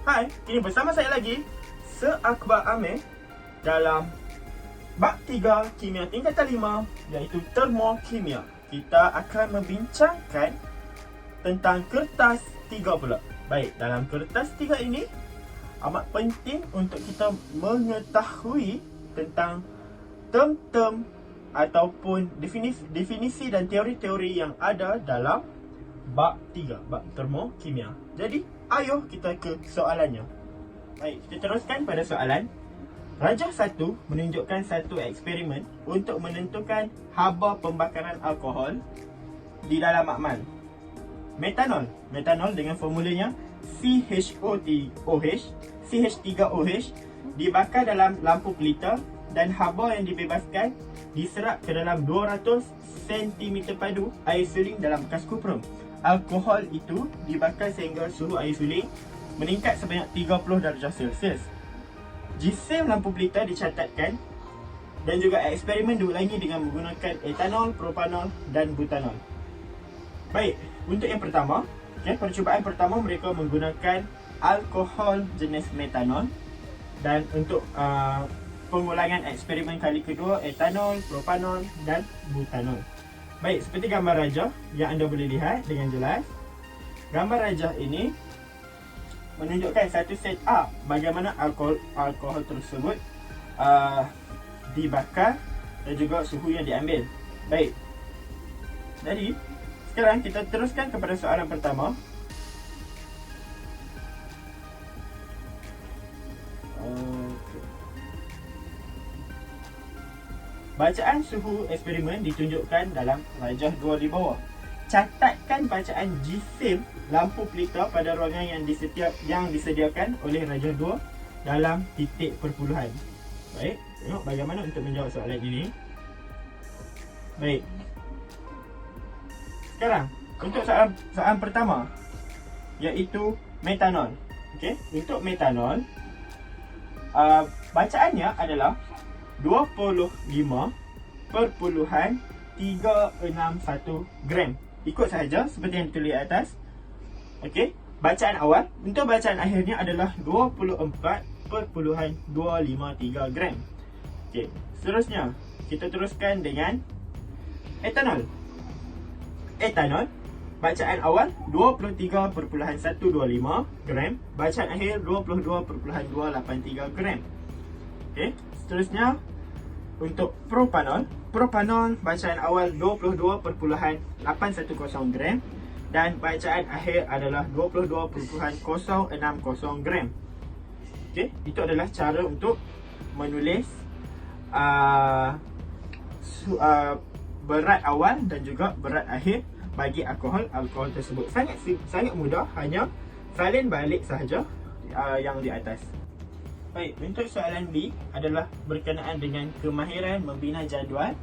Hai, kini bersama saya lagi Seakbar Amir dalam bab 3 Kimia tingkatan 5 iaitu Termokimia. Kita akan membincangkan tentang kertas 3 pula. Baik, dalam kertas 3 ini amat penting untuk kita mengetahui tentang term-term ataupun definisi dan teori-teori yang ada dalam bab 3, bab termokimia. Jadi, ayuh kita ke soalannya. Baik, kita teruskan pada soalan. Rajah 1 menunjukkan satu eksperimen untuk menentukan haba pembakaran alkohol di dalam makmal. Metanol. Metanol dengan formulanya CH3OH dibakar dalam lampu pelita dan haba yang dibebaskan diserap ke dalam 200 cm padu air suling dalam bekas kuprum. Alkohol itu dibakar sehingga suhu air suling meningkat sebanyak 30 darjah Celsius. Jisim lampu pelita dicatatkan dan juga eksperimen diulangi dengan menggunakan etanol, propanol dan butanol. Baik, untuk yang pertama, percubaan pertama mereka menggunakan alkohol jenis metanol, dan untuk pengulangan eksperimen kali kedua etanol, propanol dan butanol. Baik, seperti gambar rajah yang anda boleh lihat dengan jelas. Gambar rajah ini menunjukkan satu set up bagaimana alkohol tersebut dibakar dan juga suhu yang diambil. Baik, jadi sekarang kita teruskan kepada soalan pertama. Bacaan suhu eksperimen ditunjukkan dalam rajah 2 di bawah. Catatkan bacaan jisim lampu pelita pada ruangan yang disediakan oleh rajah 2 dalam titik perpuluhan. Baik, tengok bagaimana untuk menjawab soalan ini. Baik. Sekarang, untuk soalan pertama, iaitu metanol. Okey, untuk metanol, bacaannya adalah 25.361 gram. Ikut sahaja seperti yang ditulis atas. Okey, bacaan awal. Untuk bacaan akhirnya adalah 24.253 gram. Okey, seterusnya kita teruskan dengan etanol. Etanol, bacaan awal 23.125 gram, bacaan akhir 22.283 gram. Okey, seterusnya untuk propanol. Propanol, bacaan awal 22.810 gram dan bacaan akhir adalah 22.060 gram. Okey, itu adalah cara untuk menulis berat awal dan juga berat akhir bagi alkohol tersebut. Sangat mudah, hanya salin balik sahaja yang di atas. Baik, untuk soalan B adalah berkenaan dengan kemahiran membina jadual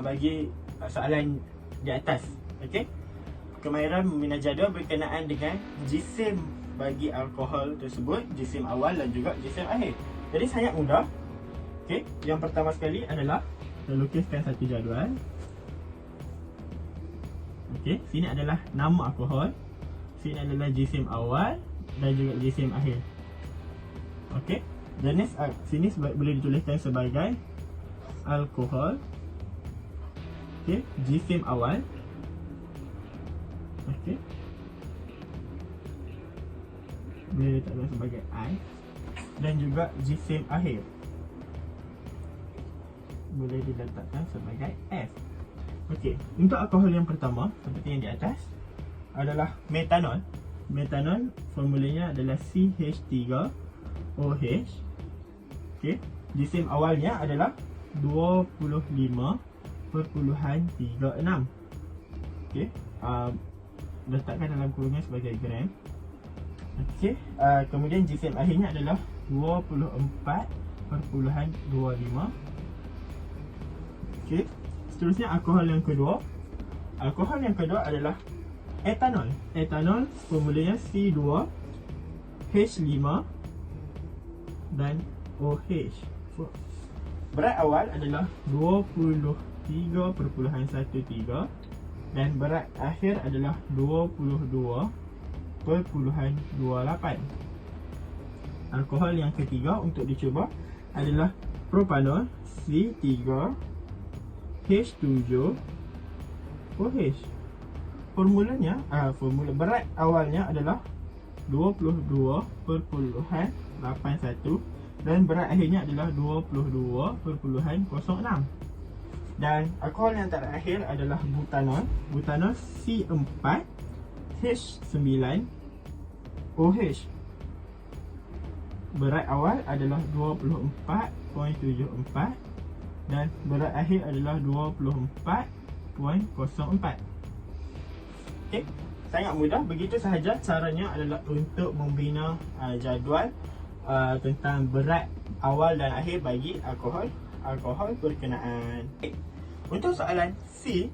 bagi soalan di atas. Okey, kemahiran membina jadual berkenaan dengan jisim bagi alkohol tersebut, jisim awal dan juga jisim akhir. Jadi sangat mudah. Okey, yang pertama sekali adalah kita lukiskan satu jadual. Okey, sini adalah nama alkohol, sini adalah jisim awal dan juga jisim akhir. Okey, jenis sini boleh dituliskan sebagai alkohol. Okey, jisim awal. Okey, boleh diletakkan sebagai I, dan juga jisim akhir boleh diletakkan sebagai F. Okey, untuk alkohol yang pertama seperti yang di atas adalah metanol. Metanol formulanya adalah CH3OH. Okey, jisim awalnya adalah 25.36. Okey, letakkan dalam kurungan sebagai gram. Okey, kemudian jisim akhirnya adalah 24.25. Okey, seterusnya alkohol yang kedua. Alkohol yang kedua adalah etanol. Etanol formulanya C2H5 dan OH. Berat awal adalah 23.13 dan berat akhir adalah 22.28. alkohol yang ketiga untuk dicuba adalah propanol C3H7OH. Formula berat awalnya adalah 22.81 dan berat akhirnya adalah 22.06. Dan alkohol yang terakhir adalah butanol C4H9OH. Berat awal adalah 24.74 dan berat akhir adalah 24.04. Okey, sangat mudah. Begitu sahaja caranya adalah untuk membina jadual tentang berat awal dan akhir bagi alkohol berkenaan. Untuk soalan C,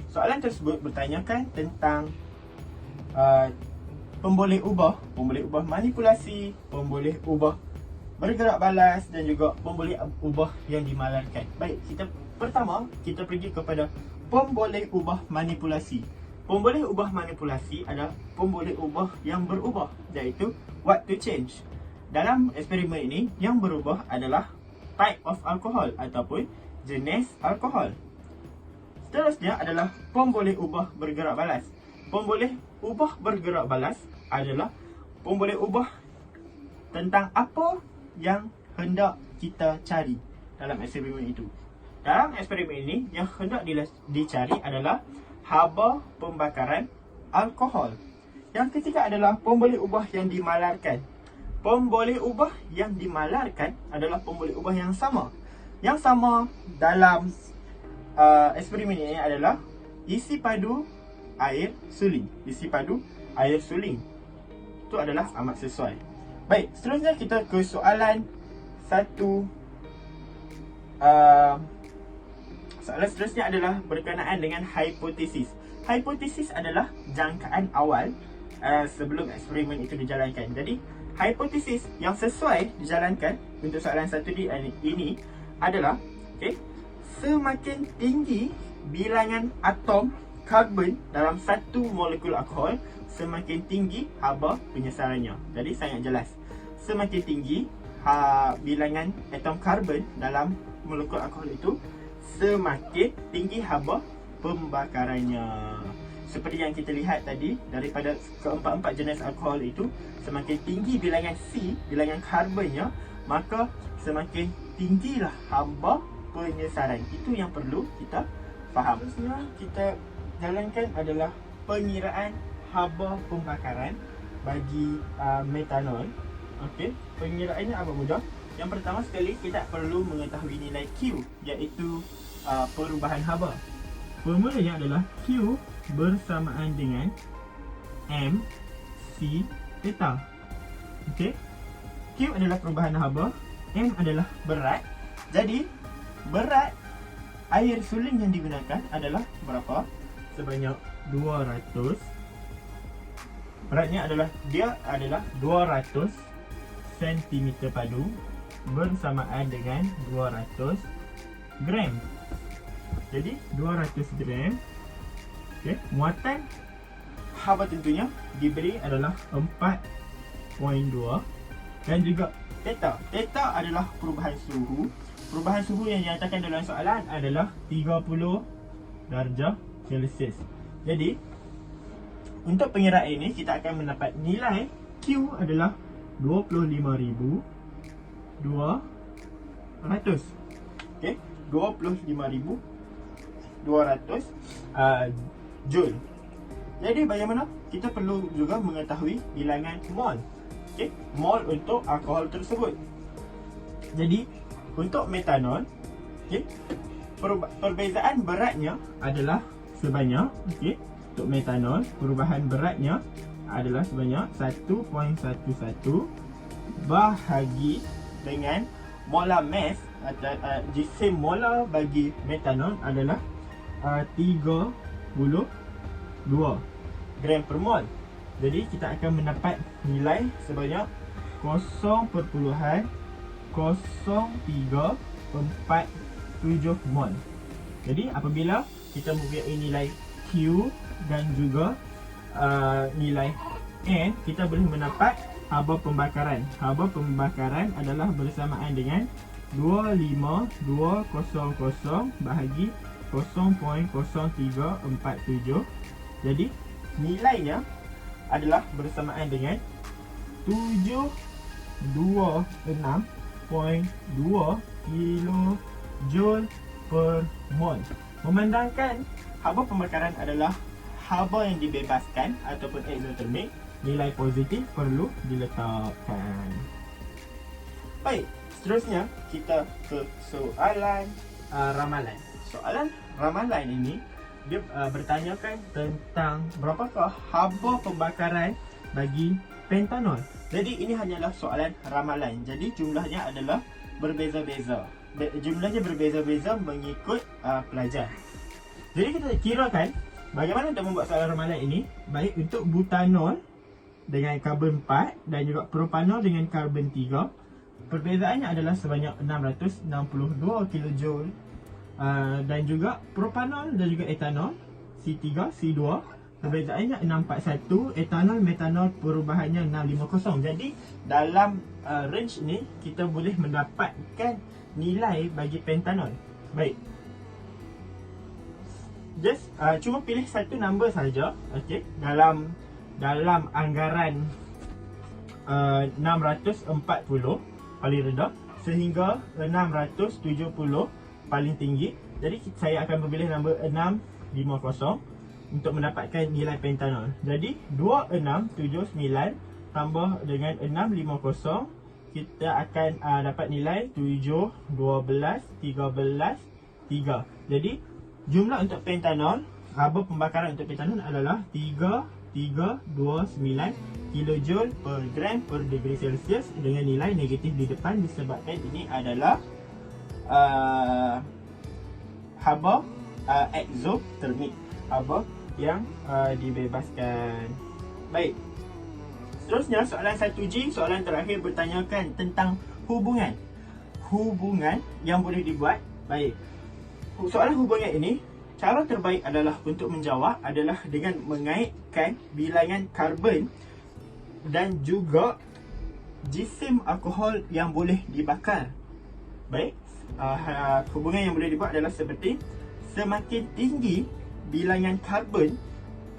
soalan tersebut bertanyakan tentang pemboleh ubah manipulasi, pemboleh ubah bergerak balas dan juga pemboleh ubah yang dimalarkan. Baik, pertama kita pergi kepada pemboleh ubah manipulasi. Pemboleh ubah manipulasi adalah pemboleh ubah yang berubah, iaitu what to change. Dalam eksperimen ini, yang berubah adalah type of alcohol ataupun jenis alkohol. Seterusnya adalah pemboleh ubah bergerak balas. Pemboleh ubah bergerak balas adalah pemboleh ubah tentang apa yang hendak kita cari dalam eksperimen itu. Dalam eksperimen ini, yang hendak dicari adalah haba pembakaran alkohol. Yang ketiga adalah pemboleh ubah yang dimalarkan. Pemboleh ubah yang dimalarkan adalah pemboleh ubah yang sama. Yang sama dalam eksperimen ini adalah isi padu air suling. Isi padu air suling. Itu adalah amat sesuai. Baik, seterusnya kita ke soalan satu. Soalan seterusnya adalah berkenaan dengan hipotesis. Hipotesis adalah jangkaan awal sebelum eksperimen itu dijalankan. Jadi, hipotesis yang sesuai dijalankan untuk soalan satu ini adalah semakin tinggi bilangan atom karbon dalam satu molekul alkohol, semakin tinggi haba penyesarannya. Jadi sangat jelas. Semakin tinggi bilangan atom karbon dalam molekul alkohol itu, semakin tinggi haba pembakarannya. Seperti yang kita lihat tadi, daripada keempat-empat jenis alkohol itu, semakin tinggi bilangan C, bilangan karbonnya, maka semakin tinggilah haba penyesaran. Itu yang perlu kita faham. Seterusnya kita jalankan adalah pengiraan haba pembakaran bagi metanol. Okey, pengiraannya amat mudah. Yang pertama sekali, kita perlu mengetahui nilai Q, iaitu perubahan haba. Formulanya adalah Q bersamaan dengan M C theta. Okey, Q adalah perubahan haba, M adalah berat. Jadi berat air suling yang digunakan adalah berapa? Sebanyak 200. Beratnya adalah 200 cm padu bersamaan dengan 200 gram. Jadi 200 gram. Okey, muatan haba tentunya diberi adalah 4.2 dan juga theta. Theta adalah perubahan suhu. Perubahan suhu yang dinyatakan dalam soalan adalah 30 darjah Celsius. Jadi untuk pengiraan ini, kita akan mendapat nilai Q adalah 25,200. Okey, 25,200 joule. Jadi bagaimana? Kita perlu juga mengetahui bilangan mol. Okey, mol untuk alkohol tersebut. Jadi untuk metanol, okey, perbezaan beratnya adalah sebanyak, okey, untuk metanol perubahan beratnya adalah sebanyak 1.11 bahagi dengan molar mass atau jisim molar bagi metanol adalah 32 gram per mol. Jadi kita akan mendapat nilai sebanyak 0.0347 mol. Jadi apabila kita mempunyai nilai Q dan juga nilai N, kita boleh mendapat haba pembakaran. Haba pembakaran adalah bersamaan dengan 25200 bahagi 0.0347. Jadi nilainya adalah bersamaan dengan 726.2 kilojoule per mol. Memandangkan haba pembakaran adalah haba yang dibebaskan ataupun exothermic, nilai positif perlu diletakkan. Baik, seterusnya kita ke soalan ramalan. Soalan ramalan ini dia bertanyakan tentang berapakah haba pembakaran bagi pentanol. Jadi ini hanyalah soalan ramalan. Jadi jumlahnya adalah berbeza-beza. Jumlahnya berbeza-beza mengikut pelajar. Jadi kita kirakan bagaimana untuk membuat soalan ramalan ini. Baik untuk butanol dengan karbon 4 dan juga propanol dengan karbon 3. Perbezaannya adalah sebanyak 662 kJ. Dan juga propanol dan juga etanol C3, C2, perbezaannya 641. Etanol, metanol perubahannya 650. Jadi dalam range ni kita boleh mendapatkan nilai bagi pentanol. Baik, just cuma pilih satu number saja, okey, dalam anggaran 640 paling rendah sehingga 670 paling tinggi. Jadi saya akan memilih nombor 650 untuk mendapatkan nilai pentanol. Jadi 2679 tambah dengan 650, kita akan dapat nilai 7, 12, 13, 3. Jadi jumlah untuk pentanol, haba pembakaran untuk pentanol adalah 3329 kilojoule per gram per degree Celsius dengan nilai negatif di depan disebabkan ini adalah haba exothermic, haba yang dibebaskan. Baik, seterusnya soalan 1G, soalan terakhir bertanyakan tentang hubungan yang boleh dibuat. Baik, soalan hubungan ini, cara terbaik adalah untuk menjawab adalah dengan mengaitkan bilangan karbon dan juga jisim alkohol yang boleh dibakar. Baik, hubungan yang boleh dibuat adalah seperti semakin tinggi bilangan karbon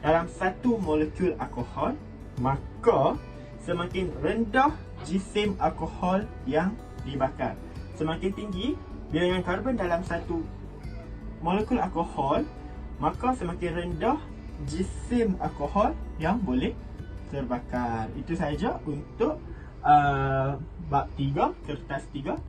dalam satu molekul alkohol, maka semakin rendah jisim alkohol yang dibakar. Semakin tinggi bilangan karbon dalam satu molekul alkohol, maka semakin rendah jisim alkohol yang boleh terbakar. Itu sahaja untuk bab 3, kertas 3.